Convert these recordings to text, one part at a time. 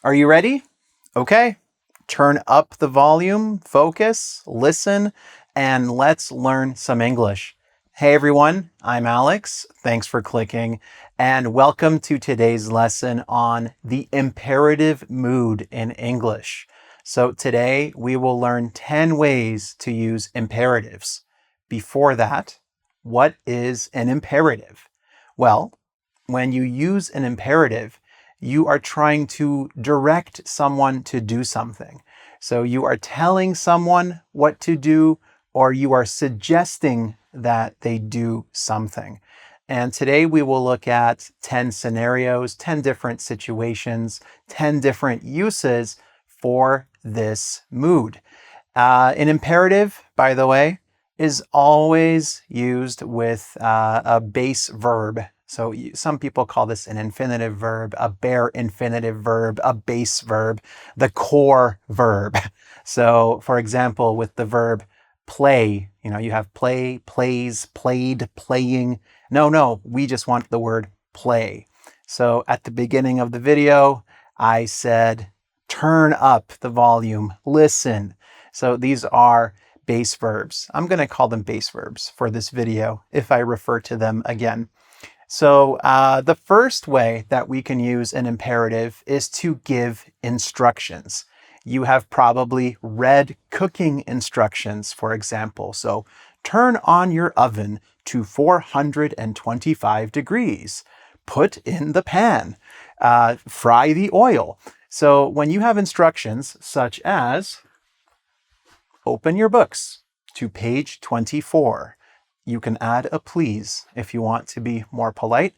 Are you ready? Okay. Turn up the volume, focus, listen, and let's learn some English. Hey everyone, I'm Alex. Thanks for clicking, and welcome to today's lesson on the imperative mood in English. So today we will learn 10 ways to use imperatives. Before that, what is an imperative? Well, when you use an imperative, you are trying to direct someone to do something. So you are telling someone what to do, or you are suggesting that they do something. And today we will look at 10 scenarios, 10 different situations, 10 different uses for this mood. An imperative, by the way, is always used with a base verb. So some people call this an infinitive verb, a bare infinitive verb, a base verb, the core verb. So for example, with the verb play, you have play, plays, played, playing. No, we just want the word play. So at the beginning of the video, I said, turn up the volume, listen. So these are base verbs. I'm going to call them base verbs for this video if I refer to them again. So the first way that we can use an imperative is to give instructions. You have probably read cooking instructions, for example. So turn on your oven to 425 degrees. Put in the pan. Fry the oil. So when you have instructions such as open your books to page 24. You can add a please if you want to be more polite.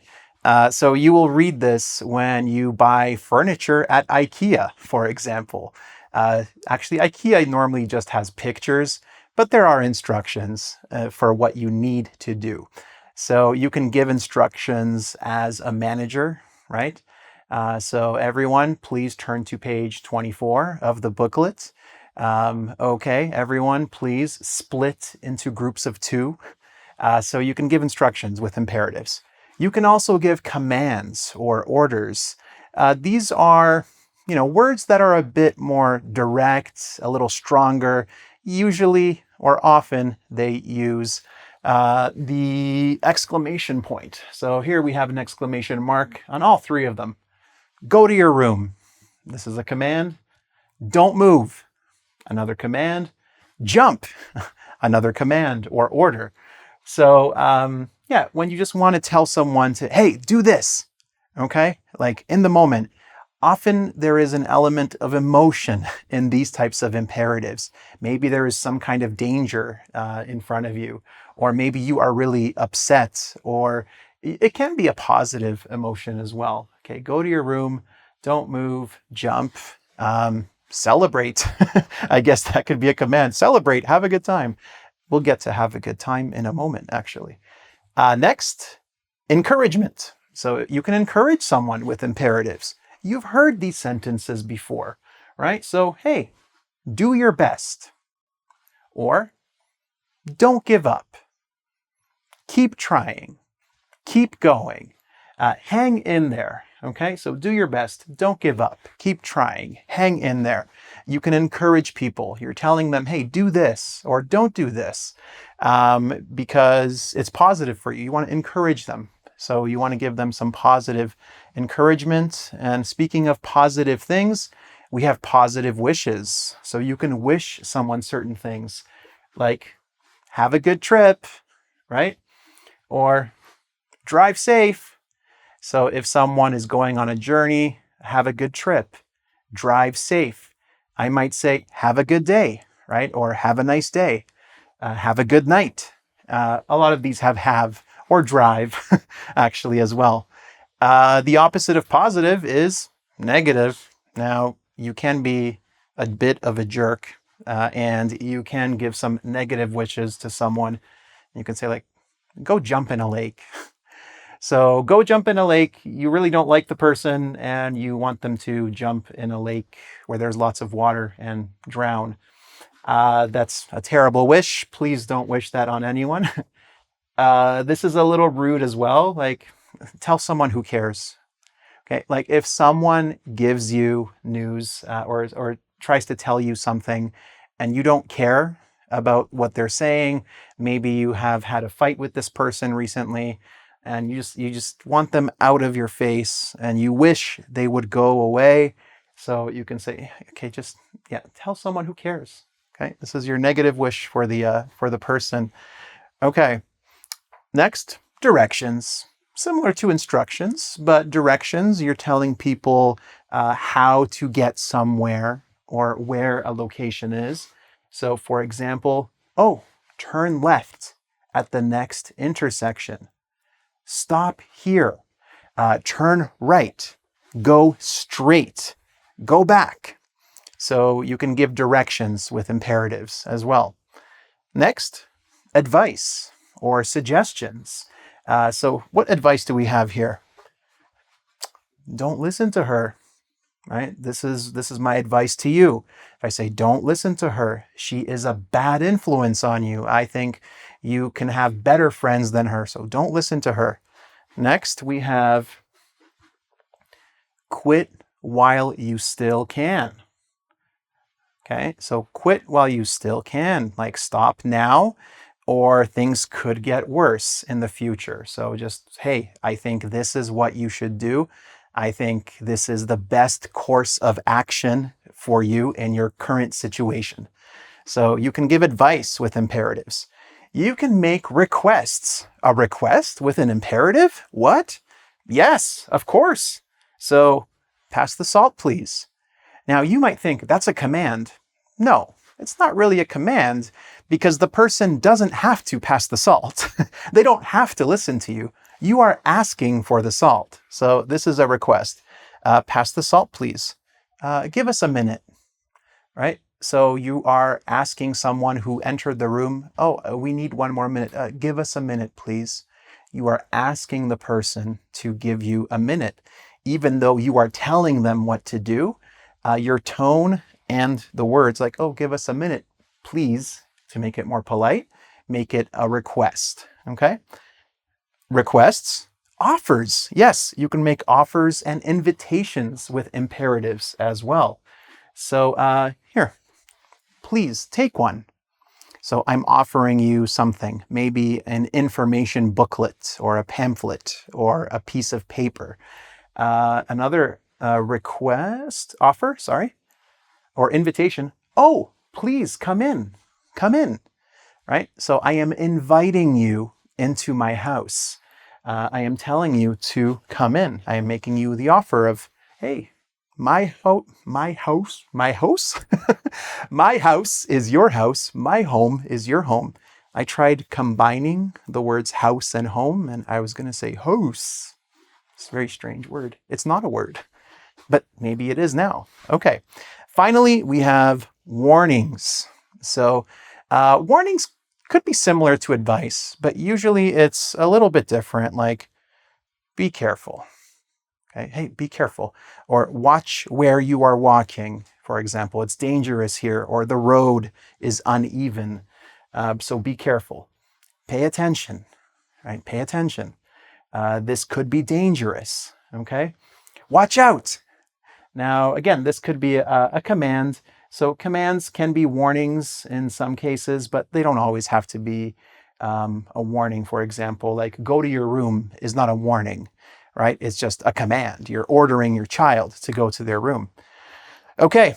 So you will read this when you buy furniture at IKEA, for example. Actually, IKEA normally just has pictures, but there are instructions for what you need to do. So you can give instructions as a manager, right? So everyone, please turn to page 24 of the booklet. Okay, everyone, please split into groups of 2. So you can give instructions with imperatives. You can also give commands or orders. These are, words that are a bit more direct, a little stronger. Usually or often they use the exclamation point. So here we have an exclamation mark on all 3 of them. Go to your room. This is a command. Don't move. Another command. Jump. Another command or order. So when you just want to tell someone to, hey, do this, okay? Like in the moment, often there is an element of emotion in these types of imperatives. Maybe there is some kind of danger in front of you, or maybe you are really upset, or it can be a positive emotion as well. Okay, go to your room, don't move, jump, celebrate. I guess that could be a command. Celebrate, have a good time. We'll get to have a good time in a moment, actually. Next, encouragement. So you can encourage someone with imperatives. You've heard these sentences before, right? So, hey, do your best. Or, don't give up. Keep trying. Keep going. Hang in there. Okay, so do your best. Don't give up. Keep trying. Hang in there. You can encourage people. You're telling them, hey, do this or don't do this because it's positive for you. You want to encourage them. So you want to give them some positive encouragement. And speaking of positive things, we have positive wishes. So you can wish someone certain things like have a good trip, right? Or drive safe. So if someone is going on a journey, have a good trip, drive safe. I might say, have a good day, right? Or have a nice day, have a good night. A lot of these have or drive actually as well. The opposite of positive is negative. Now, you can be a bit of a jerk and you can give some negative wishes to someone. You can say like, go jump in a lake. So go jump in a lake. You really don't like the person and you want them to jump in a lake where there's lots of water and drown. That's a terrible wish. Please don't wish that on anyone. This is a little rude as well. Like, tell someone who cares. Okay, like if someone gives you news or tries to tell you something and you don't care about what they're saying, maybe you have had a fight with this person recently and you just want them out of your face and you wish they would go away. So you can say, okay, just tell someone who cares. Okay, this is your negative wish for the person. Okay, next, directions. Similar to instructions, but directions, you're telling people how to get somewhere or where a location is. So for example, oh, turn left at the next intersection. Stop here. Turn right. Go straight. Go back. So you can give directions with imperatives as well. Next, advice or suggestions. So what advice do we have here? Don't listen to her, right? This is my advice to you. If I say, don't listen to her, she is a bad influence on you. I think you can have better friends than her, so don't listen to her. Next, we have quit while you still can. Okay, so quit while you still can, like stop now, or things could get worse in the future. So just, hey, I think this is what you should do. I think this is the best course of action for you in your current situation. So you can give advice with imperatives. You can make requests. A request with an imperative? What? Yes, of course. So pass the salt, please. Now you might think that's a command. No, it's not really a command because the person doesn't have to pass the salt. They don't have to listen to you. You are asking for the salt. So this is a request. Pass the salt, please. Give us a minute, right? So you are asking someone who entered the room, oh, we need one more minute. Give us a minute, please. You are asking the person to give you a minute, even though you are telling them what to do. Your tone and the words like, oh, give us a minute, please, to make it more polite, make it a request, okay? Requests, offers. Yes, you can make offers and invitations with imperatives as well. So here, please take one. So I'm offering you something, maybe an information booklet or a pamphlet or a piece of paper. Another request, offer, sorry, or invitation. Oh, please come in, right? So I am inviting you into my house. I am telling you to come in. I am making you the offer of, hey, my house, my house is your house. My home is your home. I tried combining the words house and home, and I was going to say house. It's a very strange word. It's not a word, but maybe it is now. Okay. Finally, we have warnings. So warnings could be similar to advice, but usually it's a little bit different, like be careful. Okay, hey, be careful. Or watch where you are walking. For example, it's dangerous here, or the road is uneven. So be careful. Pay attention, right? Pay attention. This could be dangerous, okay? Watch out. Now, again, this could be a command. So commands can be warnings in some cases, but they don't always have to be a warning. For example, like go to your room is not a warning, right? It's just a command. You're ordering your child to go to their room. Okay,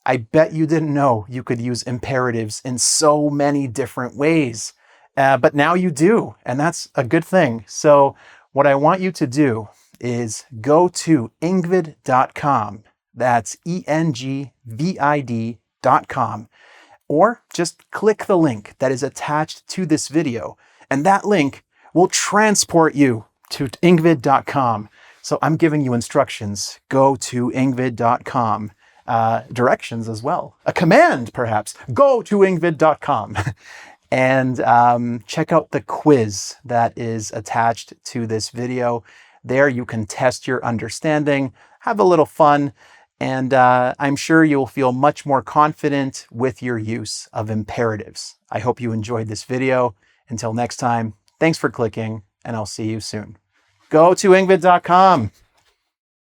I bet you didn't know you could use imperatives in so many different ways, but now you do, and that's a good thing. So what I want you to do is go to engvid.com. That's engvid.com. Or just click the link that is attached to this video, and that link will transport you to engvid.com. So I'm giving you instructions. Go to engvid.com. Directions as well. A command, perhaps. Go to engvid.com. And check out the quiz that is attached to this video. There you can test your understanding, have a little fun, and I'm sure you'll feel much more confident with your use of imperatives. I hope you enjoyed this video. Until next time, thanks for clicking, and I'll see you soon. Go to engvid.com.